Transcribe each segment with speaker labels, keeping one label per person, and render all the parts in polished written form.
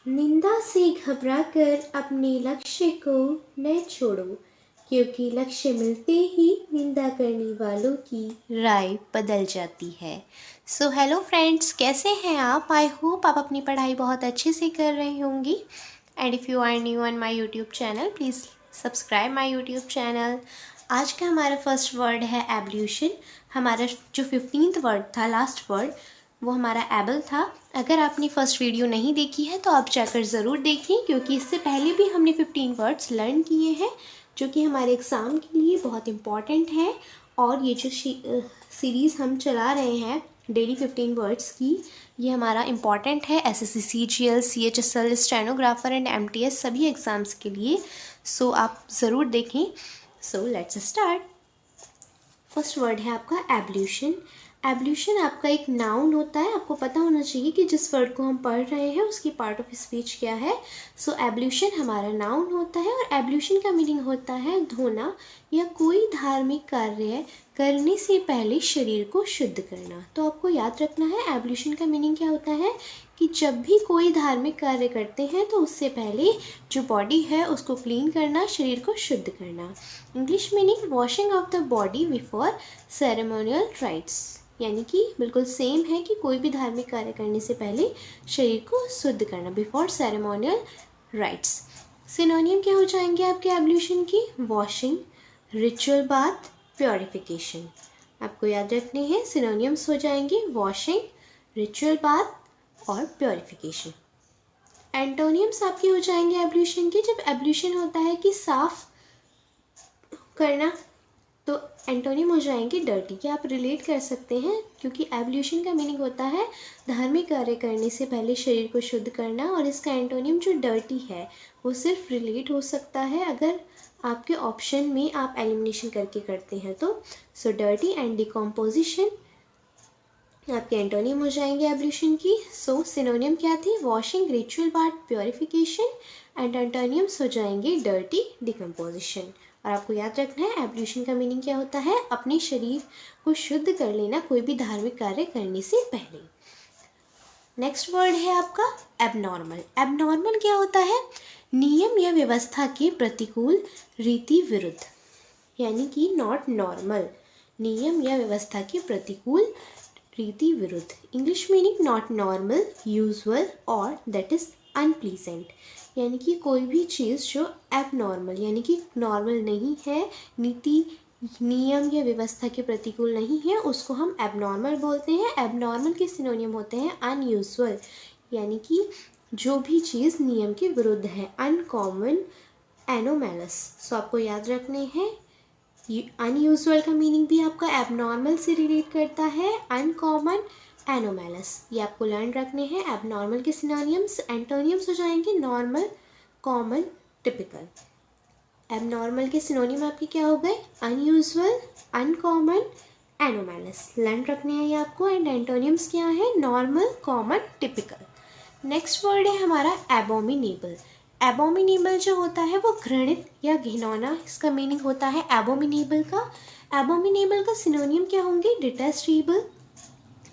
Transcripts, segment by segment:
Speaker 1: निंदा से घबराकर अपने लक्ष्य को न छोड़ो, क्योंकि लक्ष्य मिलते ही निंदा करने वालों की राय बदल जाती है। सो हेलो फ्रेंड्स, कैसे हैं आप? आई होप आप अपनी पढ़ाई बहुत अच्छे से कर रही होंगी। And if you are new on my YouTube channel, please subscribe my YouTube channel. आज का हमारा फर्स्ट वर्ड है एवोल्यूशन। हमारा जो 15th वर्ड था, लास्ट वर्ड, वो हमारा एबल था। अगर आपने फर्स्ट वीडियो नहीं देखी है तो आप जाकर ज़रूर देखें, क्योंकि इससे पहले भी हमने 15 वर्ड्स लर्न किए हैं जो कि हमारे एग्ज़ाम के लिए बहुत इम्पॉर्टेंट है। और ये जो सीरीज़ हम चला रहे हैं डेली 15 वर्ड्स की, ये हमारा इम्पॉर्टेंट है SSC, CGL, CHSL, stenographer and MTS सभी एग्ज़ाम्स के लिए। सो आप ज़रूर देखें। So let's start. First word है आपका एवोल्यूशन। एवोल्यूशन आपका एक नाउन होता है। आपको पता होना चाहिए कि जिस वर्ड को हम पढ़ रहे हैं उसकी पार्ट ऑफ स्पीच क्या है। सो एवोल्यूशन हमारा नाउन होता है और एवोल्यूशन का मीनिंग होता है धोना या कोई धार्मिक कार्य करने से पहले शरीर को शुद्ध करना। तो आपको याद रखना है एवोल्यूशन का मीनिंग क्या होता है कि जब भी कोई धार्मिक कार्य करते हैं तो उससे पहले जो बॉडी है उसको क्लीन करना, शरीर को शुद्ध करना। English meaning washing of the body before ceremonial rights, यानी कि बिल्कुल सेम है कि कोई भी धार्मिक कार्य करने से पहले शरीर को शुद्ध करना, बिफोर सेरेमोनियल राइट्स। सिनोनियम क्या हो जाएंगे आपके एवोल्यूशन की? Washing, ritual bath, purification. आपको याद रखने हैं, सिनोनियम्स हो जाएंगे वॉशिंग, रिचुअल बाथ और प्योरिफिकेशन। एंटोनियम्स आपके हो जाएंगे एवोल्यूशन के। जब एवोल्यूशन होता है कि साफ करना, तो एंटोनिम हो जाएंगे डर्टी। क्या आप रिलेट कर सकते हैं? क्योंकि एवोल्यूशन का मीनिंग होता है धार्मिक कार्य करने से पहले शरीर को शुद्ध करना, और इसका एंटोनिम जो डर्टी है वो सिर्फ रिलेट हो सकता है अगर आपके ऑप्शन में आप एलिमिनेशन करके करते हैं तो। सो डर्टी एंड डिकम्पोजिशन आपके एंटोनिम हो जाएंगे एवोल्यूशन की। सो सिनोनिम क्या थी? Washing, ritual bath, purification. And एंटोनियम्स हो जाएंगे डर्टी, डिकम्पोजिशन। और आपको याद रखना है एवोल्यूशन का मीनिंग क्या होता है? अपने शरीर को शुद्ध कर लेना कोई भी धार्मिक कार्य करने से पहले। नेक्स्ट वर्ड है आपका एबनॉर्मल। एबनॉर्मल क्या होता है? नियम या व्यवस्था के प्रतिकूल, रीति विरुद्ध, यानी कि नॉट नॉर्मल, नियम या व्यवस्था के प्रतिकूल, रीति विरुद्ध। English meaning not normal, usual और दैट इज अनप्लीजेंट, यानी कि कोई भी चीज़ जो एबनॉर्मल यानी कि नॉर्मल नहीं है, नीति, नियम या व्यवस्था के प्रतिकूल नहीं है, उसको हम एबनॉर्मल बोलते हैं। एबनॉर्मल के सिनोनियम होते हैं अनयूजुअल, यानी कि जो भी चीज़ नियम के विरुद्ध है। अनकॉमन, एनोमैलस। सो आपको याद रखने हैं, अनयूजुअल का मीनिंग भी आपका एबनॉर्मल से रिलेट करता है, अनकॉमन, एनोमैलस, ये आपको लर्न रखने हैं। एबनॉर्मल के सिनोनियम्स, एंटोनियम्स हो जाएंगे नॉर्मल, कॉमन, टिपिकल। एबनॉर्मल के सिनोनियम आपके क्या हो गए? अनयूजुअल, अनकॉमन, एनोमैलस, लर्न रखने हैं ये आपको। एंड एंटोनियम्स क्या है? Normal, common, typical. Next word है हमारा एबोमिनेबल। एबोमिनेबल जो होता है वो घृणित या घिनौना, इसका मीनिंग होता है एबोमिनेबल का। एबोमिनेबल का सिनोनियम क्या होंगे? Detestable,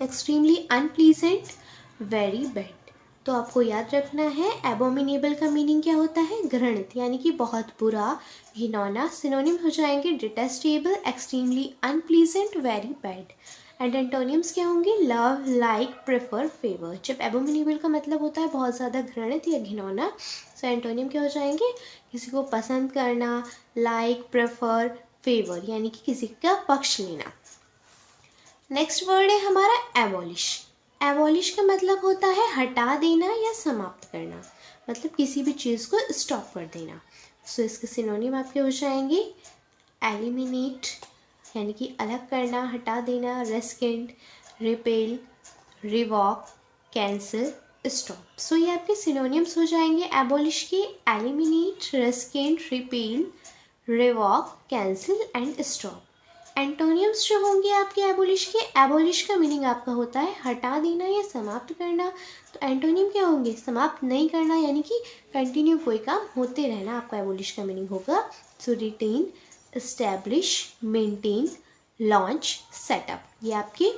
Speaker 1: extremely unpleasant, very bad. तो आपको याद रखना है एबोमिनेबल का मीनिंग क्या होता है? घृणित, यानी कि बहुत बुरा, घिनौना। सिनोनिम हो जाएंगे detestable, extremely unpleasant, very bad. And एंटोनियम्स क्या होंगे? Love, like, prefer, favour. जब एबोमिनेबल का मतलब होता है बहुत ज़्यादा घृणित या घिनौना, सो एंटोनियम क्या हो जाएंगे? किसी को पसंद करना, लाइक, प्रेफर, फेवर, यानी कि किसी का पक्ष लेना। नेक्स्ट वर्ड है हमारा एबॉलिश। एबॉलिश का मतलब होता है हटा देना या समाप्त करना, मतलब किसी भी चीज़ को स्टॉप कर देना। सो इसके सिनोनिम आपके हो जाएंगे एलिमिनेट, यानी कि अलग करना, हटा देना, rescind, repeal, revoke, cancel, stop. So ये आपके सिनोनिम्स हो जाएंगे एबॉलिश के, eliminate, rescind, repeal, revoke, cancel and stop. Antonyms जो होंगे आपके एबोलिश के, एबोलिश का मीनिंग आपका होता है हटा देना या समाप्त करना। तो एंटोनियम क्या होंगे? समाप्त नहीं करना, यानी कि कंटिन्यू कोई काम होते रहना, आपका एबोलिश का मीनिंग होगा। So retain, establish, maintain, launch, setup, ये आपके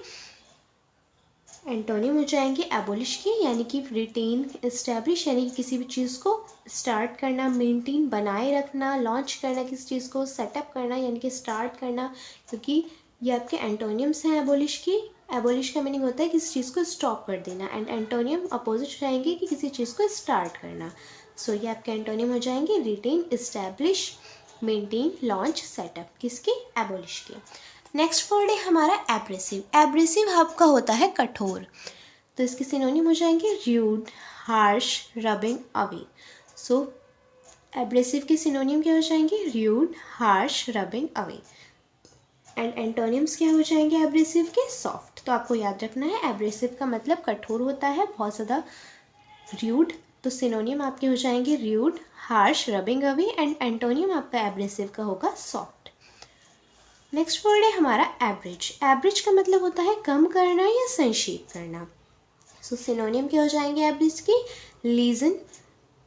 Speaker 1: एंटोनिम हो जाएंगे एबोलिश के, यानी कि रिटेन, इस्टेब्लिश यानी कि किसी भी चीज़ को स्टार्ट करना, मेंटेन बनाए रखना, लॉन्च करना किसी चीज़ को, सेटअप करना यानी कि स्टार्ट करना, क्योंकि ये आपके एंटोनियम्स हैं एबोलिश की। एबोलिश का मीनिंग होता है किसी चीज़ को स्टॉप कर देना, एंड एंटोनियम अपोजिट रहेंगे कि किसी चीज़ को स्टार्ट करना। सो ये आपके एंटोनियम हो जाएंगे retain, establish, maintain, launch, setup, किसके? एबोलिश के। नेक्स्ट वर्ड है हमारा एब्रेसिव। एब्रेसिव आपका होता है कठोर, तो इसके सिनोनिम हो जाएंगे र्यूड, हार्श, रबिंग अवे। सो एब्रेसिव के सिनोनिम क्या हो जाएंगे? Rude, harsh, rubbing away. And antonyms क्या हो जाएंगे एब्रेसिव के? सॉफ्ट। तो आपको याद रखना है एब्रेसिव का मतलब कठोर होता है, बहुत ज़्यादा र्यूड, तो सिनोनिम आपके हो जाएंगे rude, harsh, rubbing away, and antonym आपका एब्रेसिव का होगा सॉफ्ट। नेक्स्ट वर्ड है हमारा एवरेज। एवरेज का मतलब होता है कम करना या संक्षेप करना। सो सिनोनियम क्या हो जाएंगे एवरेज की? Lessen,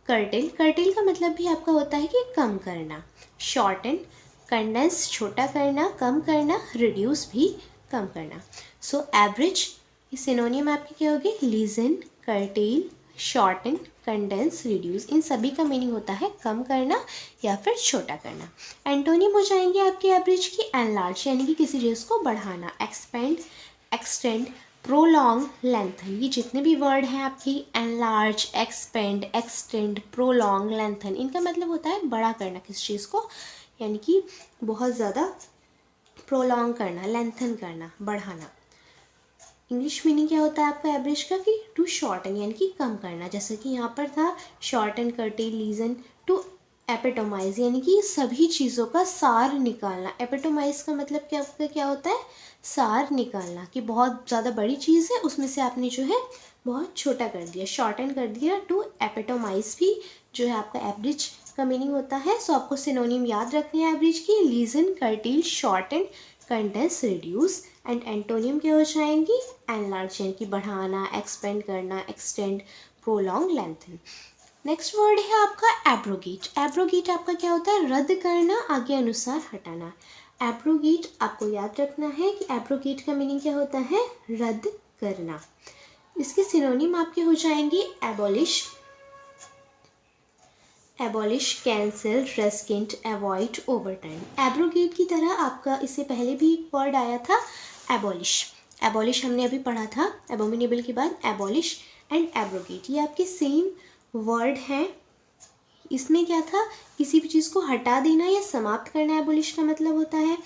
Speaker 1: cartel. कर्टेल का मतलब भी आपका होता है कि कम करना। शॉर्टन, कंडेंस, छोटा करना, कम करना, रिड्यूस भी कम करना। सो एवरेज सिनोनियम आपके क्या होगी? Lessen, curtail, shorten, condense, reduce, इन सभी का मीनिंग होता है कम करना या फिर छोटा करना। एंटोनिम हो जाएंगे आपके एवरेज की एनलार्ज, यानी कि किसी चीज़ को बढ़ाना, एक्सपेंड, एक्सटेंड, प्रोलॉन्ग, लेंथन। ये जितने भी वर्ड हैं आपकी enlarge, expand, extend, prolong, lengthen, इनका मतलब होता है बड़ा करना किसी चीज़ को, यानी कि बहुत ज़्यादा प्रोलॉन्ग करना, लेंथन करना, बढ़ाना। इंग्लिश मीनिंग क्या होता है आपका एवरेज का? कि टू शॉर्टन यानी कि कम करना, जैसे कि यहाँ पर था शॉर्टन, कर्टेल, लीजन, टू एपिटोमाइज यानी कि सभी चीज़ों का सार निकालना। एपिटोमाइज का मतलब क्या होता है? सार निकालना, कि बहुत ज़्यादा बड़ी चीज़ है उसमें से आपने जो है बहुत छोटा कर दिया, शॉर्टन कर दिया। टू एपिटोमाइज भी जो है आपका एवरेज का मीनिंग होता है। सो आपको सिनोनिम याद रखनी है एवरेज की, lessen, curtail, shorten, condense, reduce. And antonym क्या हो जाएंगी? एनलार्ज यानी कि बढ़ाना, एक्सपेंड करना, extend, prolong, lengthen. Next word है आपका एब्रोगेट। एब्रोगेट आपका क्या होता है? रद्द करना, आगे अनुसार हटाना। एब्रोगेट आपको याद रखना है कि एब्रोगेट का मीनिंग क्या होता है? रद्द करना। इसके सिनोनिम आपके हो जाएंगे abolish, abolish, cancel, rescind, avoid, overturn. Abrogate की तरह आपका इससे पहले भी एक वर्ड आया था एबॉलिश। एबॉलिश हमने अभी पढ़ा था, एबोमिनेबल के बाद एबॉलिश एंड एब्रोगेट, ये आपके सेम वर्ड हैं। इसमें क्या था? किसी भी चीज़ को हटा देना या समाप्त करना एबॉलिश का मतलब होता है।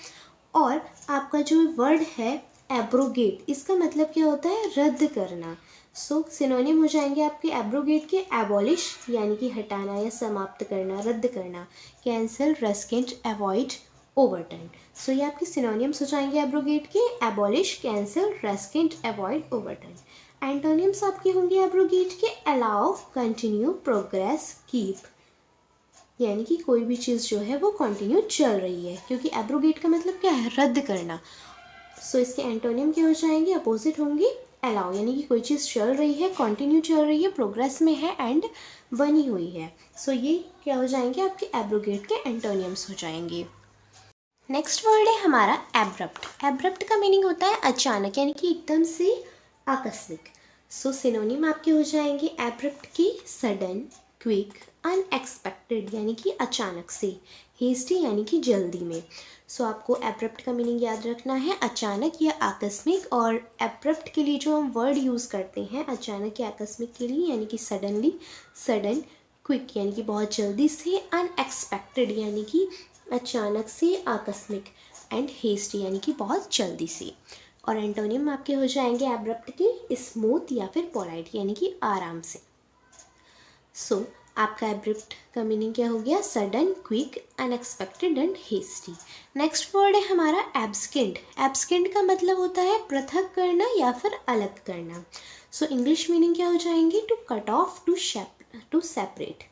Speaker 1: और आपका जो वर्ड है एब्रोगेट, इसका मतलब क्या होता है? रद्द करना। सो सिनोनिम हो जाएंगे आपके एब्रोगेट के एबॉलिश यानी कि हटाना या समाप्त करना, रद्द करना, cancel, rescind, avoid, overturn. So ये आपके सिनोनिम्स हो जाएंगे एब्रोगेट के abolish, cancel, rescind, avoid, overturn. Antonyms आपके होंगे एब्रोगेट के अलाउ, कंटिन्यू, प्रोग्रेस, कीप, यानी कि कोई भी चीज़ जो है वो कंटिन्यू चल रही है, क्योंकि एब्रोगेट का मतलब क्या है? रद्द करना। सो इसके एंटोनिम क्या हो जाएंगे? अपोजिट होंगे अलाउ, यानी कि कोई चीज़ चल रही है, कंटिन्यू चल रही है, प्रोग्रेस में है एंड बनी हुई है। सो ये क्या हो जाएंगे? आपके एब्रोगेट के एंटोनियम्स हो जाएंगे। नेक्स्ट वर्ड है हमारा एब्रप्ट। एब्रप्ट का मीनिंग होता है अचानक, यानी कि एकदम से आकस्मिक। सो सिनोनिम आपके हो जाएंगे एब्रप्ट की सडन, क्विक, अनएक्सपेक्टेड यानी कि अचानक से, हेस्टी यानी कि जल्दी में। सो आपको एब्रप्ट का मीनिंग याद रखना है अचानक या आकस्मिक। और एब्रप्ट के लिए जो हम वर्ड यूज़ करते हैं अचानक या आकस्मिक के लिए, यानी कि सडनली, सडन, क्विक यानी कि बहुत जल्दी से, अनएक्सपेक्टेड यानी कि अचानक से, आकस्मिक, एंड हेस्टी यानी कि बहुत जल्दी से। और एंटोनियम आपके हो जाएंगे एब्रप्ट के स्मूथ या फिर पोलाइट यानी कि आराम से। सो आपका एब्रप्ट का मीनिंग क्या हो गया? Sudden, quick, unexpected and hasty. Next word है हमारा एब्सकेंड। एब्सकेंड का मतलब होता है पृथक करना या फिर अलग करना। सो इंग्लिश मीनिंग क्या हो जाएंगी? To cut off, to separate,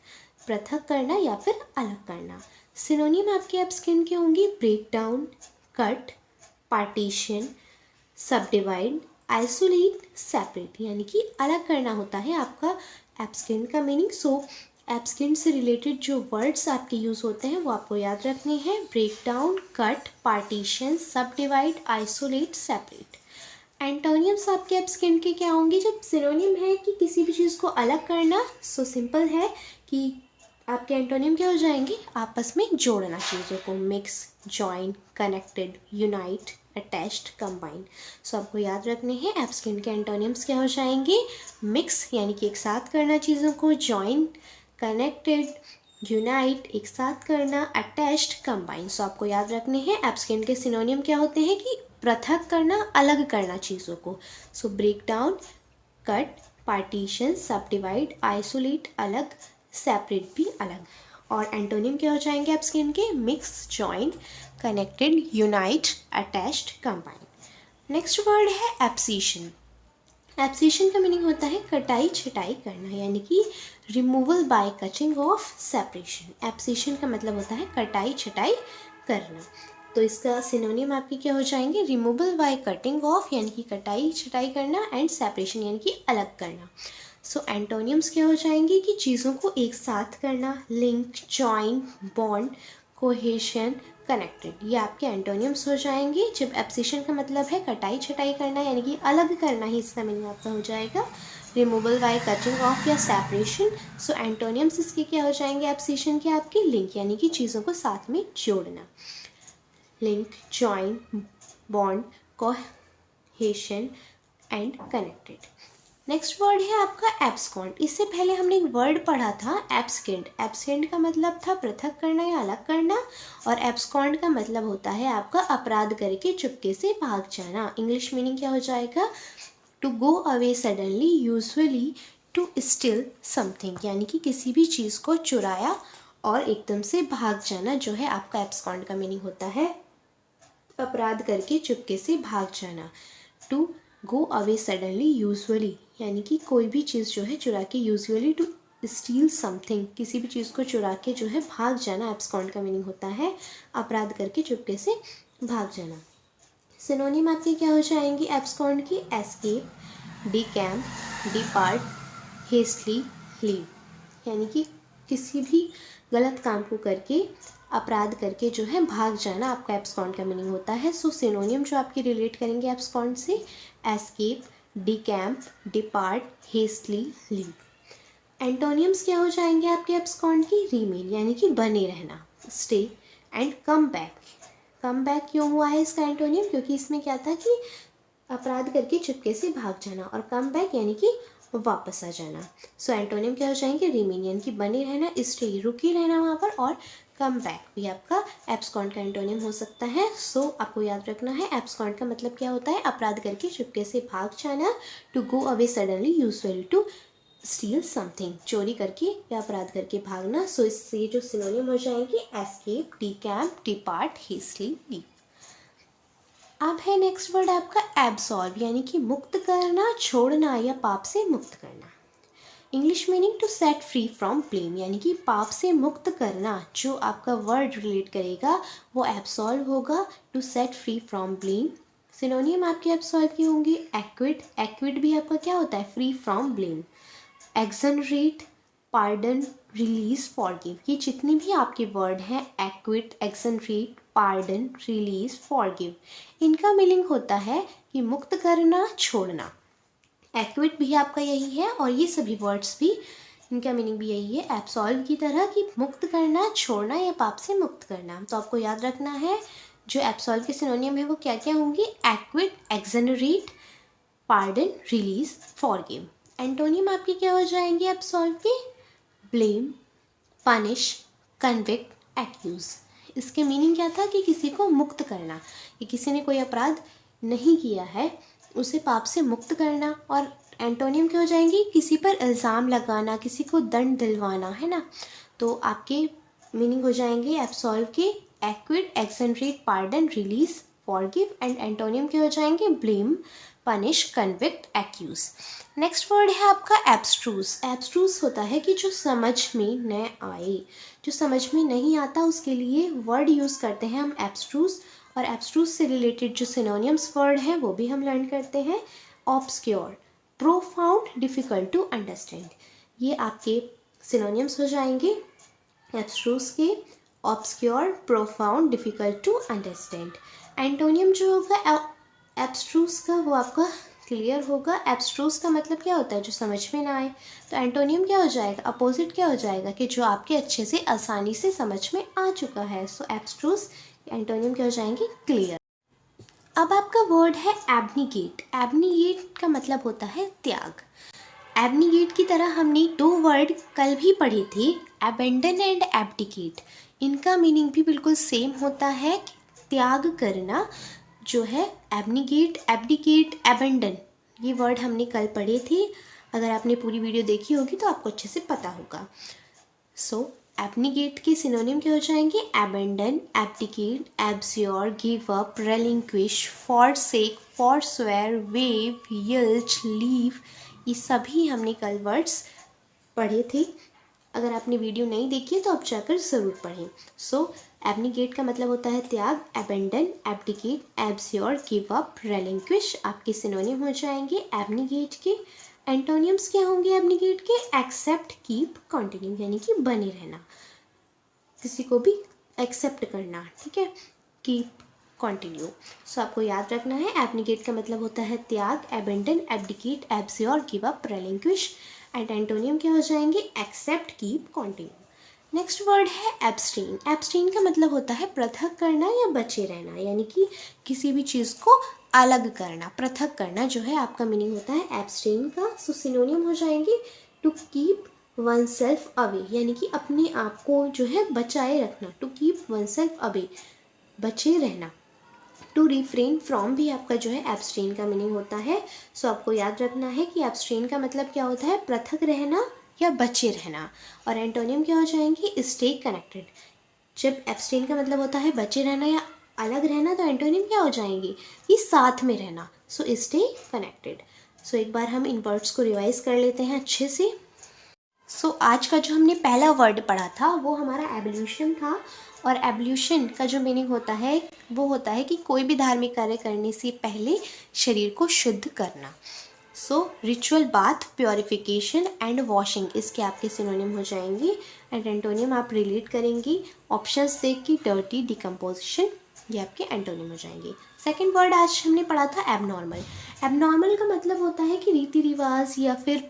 Speaker 1: पृथक करना या फिर अलग करना। सिनोनिम आपके एब्सकेंड के होंगी? Break down, cut, partition, subdivide, isolate, separate, यानी कि अलग करना होता है आपका एब्सकेंड का मीनिंग। सो एब्सकेंड से रिलेटेड जो वर्ड्स आपके यूज़ होते हैं वो आपको याद रखने हैं। Break down, cut, partition, subdivide, isolate, separate. Antonyms आपके एब्सकेंड के क्या होंगे? जब सिनोनिम है कि किसी भी चीज़ को अलग करना, सो सिंपल है कि आपके एंटोनियम क्या हो जाएंगे? आपस में जोड़ना चीज़ों को, mix, join, connected, unite, attached, combine. So आपको याद रखने हैं एब्सकेंड के एंटोनियम्स क्या हो जाएंगे? मिक्स यानी कि एक साथ करना चीज़ों को, जॉइन, कनेक्टेड, यूनाइट एक साथ करना, अटैच्ड, कंबाइन। सो आपको याद रखने हैं एब्सकेंड के सिनोनियम क्या होते हैं कि पृथक करना, अलग करना चीज़ों को। So break down, cut, partition, सब डिवाइड, आइसोलेट अलग, सेपरेट भी अलग। और एंटोनियम क्या हो जाएंगे एब्सकेंड के? Mix, join, connected, unite, attached, combine. Next word है एब्सिशन। एब्सिशन का मीनिंग होता है कटाई छटाई करना, यानी कि removal by cutting of, separation. Abscission का मतलब होता है कटाई छटाई करना। तो इसका सिनोनियम आपके क्या हो जाएंगे? रिमूवल बाय कटिंग ऑफ यानी कि कटाई छटाई करना, एंड सेपरेशन यानी कि अलग करना। सो एंटोनियम्स क्या हो जाएंगे कि चीज़ों को एक साथ करना, link, join, bond, cohesion, connected. ये आपके एंटोनियम्स हो जाएंगे। जब एब्सिशन का मतलब है कटाई छटाई करना यानी कि अलग करना ही इसका मीनिंग आपका हो जाएगा, रिमूवल बाय कटिंग ऑफ या सेपरेशन। सो एंटोनियम्स इसके क्या हो जाएंगे एब्सिशन के? आपके लिंक यानी कि चीज़ों को साथ में जोड़ना, link, join, bond, cohesion and connected. Next word है आपका एब्सकॉन्ड। इससे पहले हमने एक वर्ड पढ़ा था एब्सकेंड। एब्सकेंड का मतलब था पृथक करना या अलग करना, और एब्सकॉन्ड का मतलब होता है आपका अपराध करके चुपके से भाग जाना। इंग्लिश मीनिंग क्या हो जाएगा? To go away suddenly, usually to steal something, यानी कि किसी भी चीज़ को चुराया और एकदम से भाग जाना जो है आपका एब्सकॉन्ड का मीनिंग होता है अपराध करके चुपके से भाग जाना। To go away suddenly, usually यानी कि कोई भी चीज़ जो है चुरा के, यूजुअली टू स्टील समथिंग किसी भी चीज़ को चुरा के जो है भाग जाना, एब्सकॉन्ड का मीनिंग होता है अपराध करके चुपके से भाग जाना। सिनोनिम आपके क्या हो जाएंगे एब्सकॉन्ड की? Escape, decamp, depart, hastily, leave, यानी कि किसी भी गलत काम को करके, अपराध करके जो है भाग जाना आपका एब्सकॉन्ड का मीनिंग होता है। सो सिनोनियम जो आपके रिलेट करेंगे एब्सकॉन्ड से, escape, decamp, depart, hastily, leave. Antonyms क्या हो जाएंगे आपके एब्सकॉन्ड की? रीमेन यानी कि बने रहना, stay, and come back. Come back क्यों हुआ है इसका एंटोनियम? क्योंकि इसमें क्या था कि अपराध करके चुपके से भाग जाना, और कम बैक यानी कि वापस आ जाना। सो एंटोनियम क्या हो जाएंगे? रिमेन यानी कि बने रहना, स्टे रुके रहना वहाँ पर, और कम बैक भी आपका एब्सकॉन्ड का एंटोनियम हो सकता है। सो आपको याद रखना है एब्सकॉन्ड का मतलब क्या होता है? अपराध करके चुपके से भाग जाना। To go away suddenly, usually to steal something, चोरी करके या अपराध करके भागना। सो इससे जो सिनोनिम हो जाएंगे escape, decamp, depart, hastily, leave. अब है नेक्स्ट वर्ड आपका एब्सॉल्व, यानी कि मुक्त करना, छोड़ना या पाप से मुक्त करना। English meaning to set free from blame, यानी कि पाप से मुक्त करना। जो आपका वर्ड रिलेट करेगा वो एब्सॉल्व होगा, to set free from blame. Synonym आपके एब्सॉल्व के होंगे एक्विट। एक्विट भी आपका क्या होता है? Free from blame. Exonerate, pardon, release, forgive, ये जितने भी आपके वर्ड हैं acquit, exonerate, pardon, release, forgive, इनका मीनिंग होता है कि मुक्त करना, छोड़ना। एक्विट भी आपका यही है, और ये सभी वर्ड्स भी इनका मीनिंग भी यही है एब्सॉल्व की तरह, कि मुक्त करना, छोड़ना या पाप से मुक्त करना। तो आपको याद रखना है जो एब्सॉल्व के सिनोनियम है वो क्या क्या होंगे? Acquit, exonerate, pardon, release, forgive. Antonym आपके क्या हो जाएंगे एब्सॉल्व के? Blame, punish, convict, accuse. इसके मीनिंग क्या था कि किसी को मुक्त करना, कि किसी ने कोई अपराध नहीं किया है उसे पाप से मुक्त करना। और एंटोनियम क्या हो जाएंगी? किसी पर इल्ज़ाम लगाना, किसी को दंड दिलवाना, है ना। तो आपके मीनिंग हो जाएंगे एब्सॉल्व के acquit, exonerate, pardon, release, forgive. And antonym क्या हो जाएंगे? Blame, punish, convict, accuse. Next word है आपका एब्स्ट्रूस। एब्स्ट्रूस होता है कि जो समझ में न आए, जो समझ में नहीं आता उसके लिए वर्ड यूज़ करते हैं हम एब्स्ट्रूस। और एब्स्ट्रूस से रिलेटेड जो सिनोनियम्स वर्ड हैं वो भी हम लर्न करते हैं। Obscure, profound, difficult to understand, ये आपके सिनोनियम्स हो जाएंगे एब्स्ट्रूस के। Obscure, profound, difficult to understand. Antonym जो होगा एब्स्ट्रूस का वो आपका क्लियर होगा। एब्स्ट्रूस का मतलब क्या होता है, जो समझ में ना आए। तो एंटोनियम क्या हो जाएगा, अपोजिट क्या हो जाएगा, कि जो आपके अच्छे से आसानी से समझ में आ चुका है। सो एब्स्ट्रूस एंटोनियम क्या हो जाएंगे, क्लियर। अब आपका वर्ड है एब्निगेट। एब्निगेट का मतलब होता है त्याग। एब्निगेट की तरह हमने 2 वर्ड कल भी पढ़े थे, एबेंडन एंड एब्डिकेट। इनका मीनिंग भी बिल्कुल सेम होता है, त्याग करना जो है। एब्निगेट, एब्डिकेट, एबेंडन, ये वर्ड हमने कल पढ़े थे। अगर आपने पूरी वीडियो देखी होगी तो आपको अच्छे से पता होगा। सो एब्निगेट के सिनोनिम क्या हो जाएंगे, abandon, abdicate, abjure, give up, relinquish, forsake, forswear, waive, yield, leave. ये सभी हमने कल वर्ड्स पढ़े थे। अगर आपने वीडियो नहीं देखी है तो आप जाकर ज़रूर पढ़ें। सो एब्निगेट का मतलब होता है त्याग, abandon, abdicate, abjure, give up, relinquish आपके सिनोनिम हो जाएंगे एब्निगेट के। एंटोनियम्स क्या होंगे एब्निगेट के, एक्सेप्ट, कीप, कंटिन्यू, यानी कि बने रहना, किसी को भी एक्सेप्ट करना, ठीक है, कीप, कंटिन्यू। सो आपको याद रखना है एब्निगेट का मतलब होता है त्याग, abandon, abdicate, abjure, give up, relinquish. And antonym क्या हो जाएंगे, accept, keep, continue. Next word है एब्स्टेन। एब्स्टेन का मतलब होता है पृथक करना या बचे रहना, यानी कि किसी भी चीज़ को अलग करना, पृथक करना जो है आपका मीनिंग होता है एब्स्टेन का। सो सिनोनियम हो जाएंगे to keep oneself away, यानी कि अपने आप को जो है बचाए रखना, to keep oneself away, बचे रहना। टू रिफ्रेन फ्रॉम भी आपका जो है एब्स्टेन का मीनिंग होता है। सो आपको याद रखना है कि एब्स्टेन का मतलब क्या होता है, पृथक रहना या बचे रहना। और एंटोनियम क्या हो जाएंगे, स्टे कनेक्टेड। जब एब्स्टेन का मतलब होता है बचे रहना या अलग रहना, तो एंटोनियम क्या हो जाएंगे, ये साथ में रहना। So stay connected. सो एक बार हम इन वर्ड्स को रिवाइज कर लेते हैं अच्छे से। सो आज का जो हमने पहला वर्ड पढ़ा था वो हमारा एवोल्यूशन था। और एवोल्यूशन का जो मीनिंग होता है वो होता है कि कोई भी धार्मिक कार्य करने से पहले शरीर को शुद्ध करना। So ritual bath, purification and washing इसके आपके सिनोनिम हो जाएंगे। एंड एंटोनियम आप रिलेट करेंगी ऑप्शंस देख के, डर्टी, डिकम्पोजिशन, ये आपके एंटोनिम हो जाएंगे। सेकेंड वर्ड आज हमने पढ़ा था एबनॉर्मल। एबनॉर्मल का मतलब होता है कि रीति रिवाज या फिर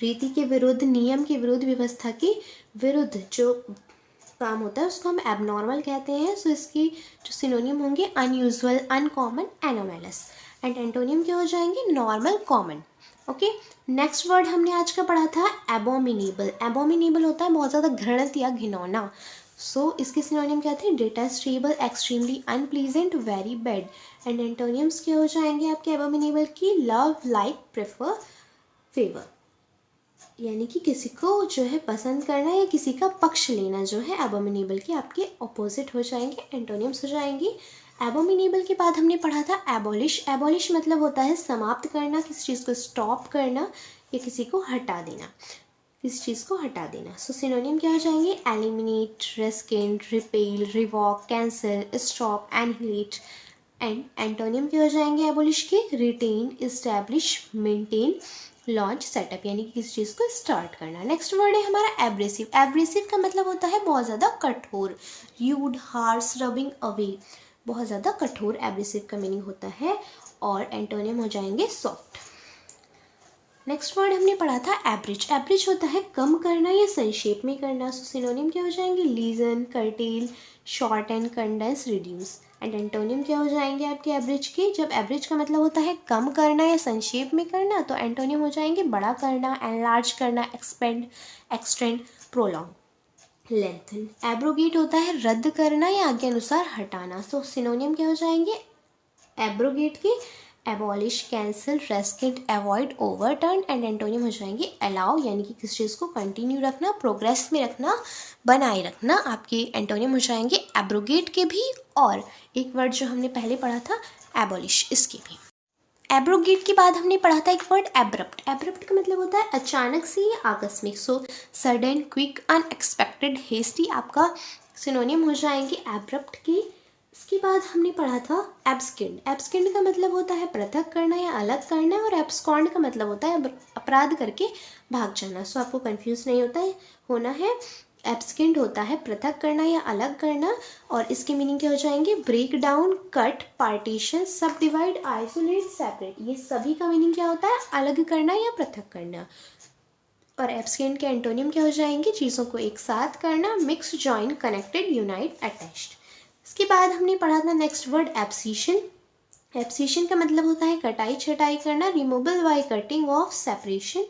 Speaker 1: रीति के विरुद्ध, नियम के विरुद्ध, व्यवस्था के विरुद्ध जो काम होता है उसको हम एबनॉर्मल कहते हैं। सो इसकी जो सिनोनिम होंगे अनयूजुअल, अनकॉमन, एनोमैलस। एंड एंटोनियम क्या हो जाएंगे, normal, common. Okay, next word हमने आज का पढ़ा था एबोमिनेबल। एबोमिनेबल होता है बहुत ज़्यादा घृणित या घिनौना। सो इसके सिनोनिम क्या थे, detestable, extremely unpleasant, very bad. And एंटोनियम्स क्या हो जाएंगे आपके एबोमिनेबल की, लव, लाइक, प्रेफर, फेवर, यानी कि किसी को जो है पसंद करना या किसी का पक्ष लेना जो है एबोमिनेबल के आपके ऑपोजिट हो जाएंगे, एंटोनियम्स हो जाएंगे। एबोमिनेबल के बाद हमने पढ़ा था एबॉलिश। एबॉलिश मतलब होता है समाप्त करना, किसी चीज़ को स्टॉप करना या किसी को हटा देना, किसी चीज़ को हटा देना। सो सिनोनिम क्या हो जाएंगे, eliminate, rescind, repeal, revoke, cancel, stop, annihilate. And antonym क्या हो जाएंगे एबॉलिश के, retain, establish, maintain, launch, setup, यानी कि किसी चीज़ को स्टार्ट करना। नेक्स्ट वर्ड है हमारा एब्रेसिव। एब्रेसिव का मतलब होता है बहुत ज़्यादा कठोर, र्यूड, हार्श, रबिंग अवे, बहुत ज़्यादा कठोर एब्रेसिव का मीनिंग होता है। और एंटोनियम हो जाएंगे सॉफ्ट। नेक्स्ट वर्ड हमने पढ़ा था एवरेज। एवरेज होता है कम करना या संक्षेप में करना। सो सिनोनिम क्या हो जाएंगे, lessen, curtail, shorten, condense, reduce. And antonym क्या हो जाएंगे आपके एवरेज के, जब एवरेज का मतलब होता है कम करना या संक्षेप में करना, तो एंटोनियम हो जाएंगे बड़ा करना, एनलार्ज करना, expand, extend, prolong, lengthen. Abrogate होता है रद्द करना या आगे अनुसार हटाना। सो सिनोनियम क्या हो जाएंगे एब्रोगेट के, abolish, cancel, rescind, avoid, overturn. And antonym हो जाएंगे अलाउ, यानी कि किसी चीज़ को कंटिन्यू रखना, प्रोग्रेस में रखना, बनाए रखना। आपके एंटोनियम हो जाएंगे एब्रोगेट के भी, और एक वर्ड जो हमने पहले पढ़ा था एबॉलिश, इसके भी। एब्रोगेट के बाद हमने पढ़ा था एक वर्ड एब्रप्ट। एब्रप्ट का मतलब होता है अचानक से या आकस्मिक। So sudden, quick, unexpected, hasty आपका सिनोनियम हो जाएंगे एब्रप्ट के। इसके बाद हमने पढ़ा था एब्सकेंड। एब्सकेंड का मतलब होता है पृथक करना या अलग करना, और एब्सकॉन्ड का मतलब होता है अपराध करके भाग जाना। सो आपको कंफ्यूज नहीं होना है। एब्सेंट होता है पृथक करना या अलग करना, और इसके मीनिंग क्या हो जाएंगे? ब्रेक डाउन, कट, पार्टीशन, सब डिवाइड, आइसोलेट, सेपरेट। ये सभी का मीनिंग क्या होता है? अलग करना या पृथक करना। और एब्सेंट के एंटोनियम क्या हो जाएंगे? चीज़ों को एक साथ करना, mix, join, connected, unite, attached. इसके बाद हमने पढ़ा था नेक्स्ट वर्ड एब्सिशन। एब्सिशन का मतलब होता है कटाई छटाई करना, removal by cutting of, separation.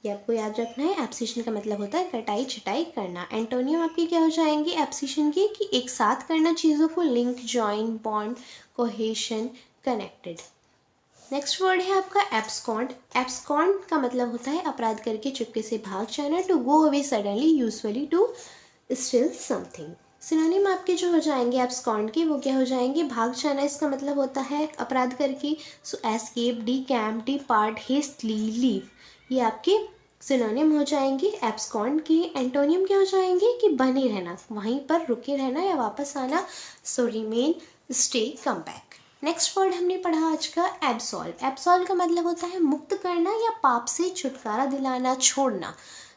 Speaker 1: ये आपको याद रखना है। एब्सिशन का मतलब होता है कटाई छटाई करना। एंटोनियम आपके क्या हो जाएंगे एब्सिशन के? कि एक साथ करना चीज़ों को, link, join, bond, cohesion, connected. Next word है आपका एब्सकॉन्ड। एब्सकॉन्ड का मतलब होता है अपराध करके चुपके से भाग जाना, to go away suddenly, usually to steal something. Synonym आपके जो हो जाएंगे एब्सकॉन्ड के, वो क्या हो जाएंगे? भाग जाना इसका मतलब होता है अपराध करके। सो escape, decamp, depart, hastily, leave, ये आपके सिनोनिम हो जाएंगे एब्सकॉन्ड के। एंटोनियम क्या हो जाएंगे? कि बने रहना, वहीं पर रुके रहना या वापस आना। So remain, stay, come back. Next word हमने पढ़ा आज का एब्सॉल्व। एब्सॉल्व का मतलब होता है मुक्त करना या पाप से छुटकारा दिलाना, छोड़ना।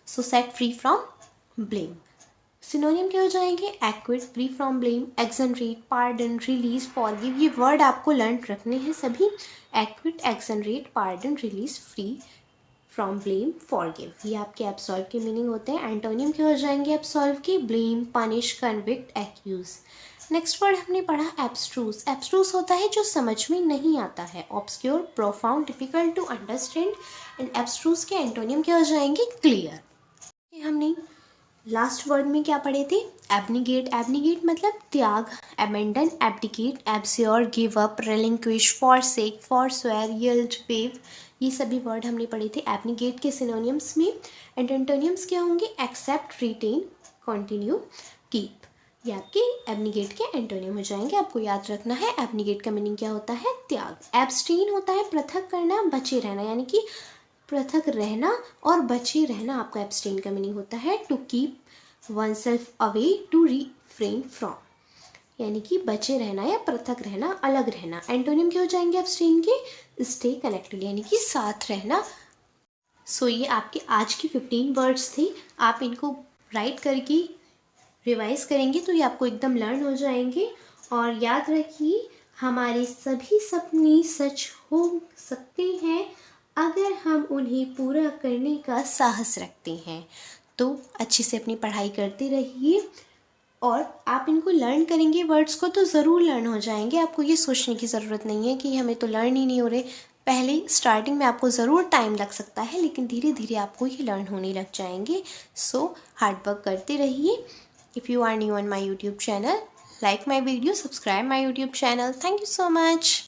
Speaker 1: So set free from blame. Synonym क्या हो जाएंगे? Acquit, free from blame, exonerate, pardon, release, forgive. ये वर्ड आपको लर्न रखने हैं सभी। Acquit, exonerate, pardon, release, free from blame, forgive, ये आपके एब्सॉल्व के मीनिंग होते हैं। एंटोनियम क्या हो जाएंगे एब्सॉल्व के? Blame, punish, convict, accuse. Next word हमने पढ़ा एब्स्ट्रूस। एब्स्ट्रूस होता है जो समझ में नहीं आता है, obscure, profound, difficult to understand. And abstruse के एंटोनियम क्या हो जाएंगे? क्लियर। हमने लास्ट वर्ड में क्या पढ़े थे? एब्निगेट। एब्निगेट मतलब त्याग, abandon, abdicate, abjure, give up, relinquish, forsake, forswear, yield, waive, ये सभी वर्ड हमने पढ़े थे एब्निगेट के सिनोनियम्स में। एंड एंटोनियम्स क्या होंगे? एक्सेप्ट, रिटेन, कंटिन्यू, कीप, ये आपके एब्निगेट के एंटोनियम हो जाएंगे। आपको याद रखना है एब्निगेट का मीनिंग क्या होता है? त्याग। एब्सटीन होता है पृथक करना, बचे रहना, यानी कि पृथक रहना और बचे रहना आपका एब्सटेन का मीनिंग होता है। To keep oneself away, to refrain from, यानी कि बचे रहना या पृथक रहना, अलग रहना। एंटोनियम क्या हो जाएंगे एब्सटेन के? स्टे कनेक्टेड, यानी कि साथ रहना। सो ये आपके आज की 15 वर्ड्स थे। आप इनको राइट करके रिवाइज करेंगे तो ये आपको एकदम लर्न हो जाएंगे। और याद रखिए, हमारे सभी सपने सच हो सकते हैं अगर हम उन्हें पूरा करने का साहस रखते हैं। तो अच्छे से अपनी पढ़ाई करते रहिए, और आप इनको लर्न करेंगे वर्ड्स को तो ज़रूर लर्न हो जाएंगे। आपको ये सोचने की ज़रूरत नहीं है कि हमें तो लर्न ही नहीं हो रहे। पहले स्टार्टिंग में आपको ज़रूर टाइम लग सकता है, लेकिन धीरे धीरे आपको ये लर्न होने लग जाएंगे। सो हार्ड वर्क करते रहिए। If you are new on my YouTube channel, like my video, subscribe my YouTube channel. Thank you so much.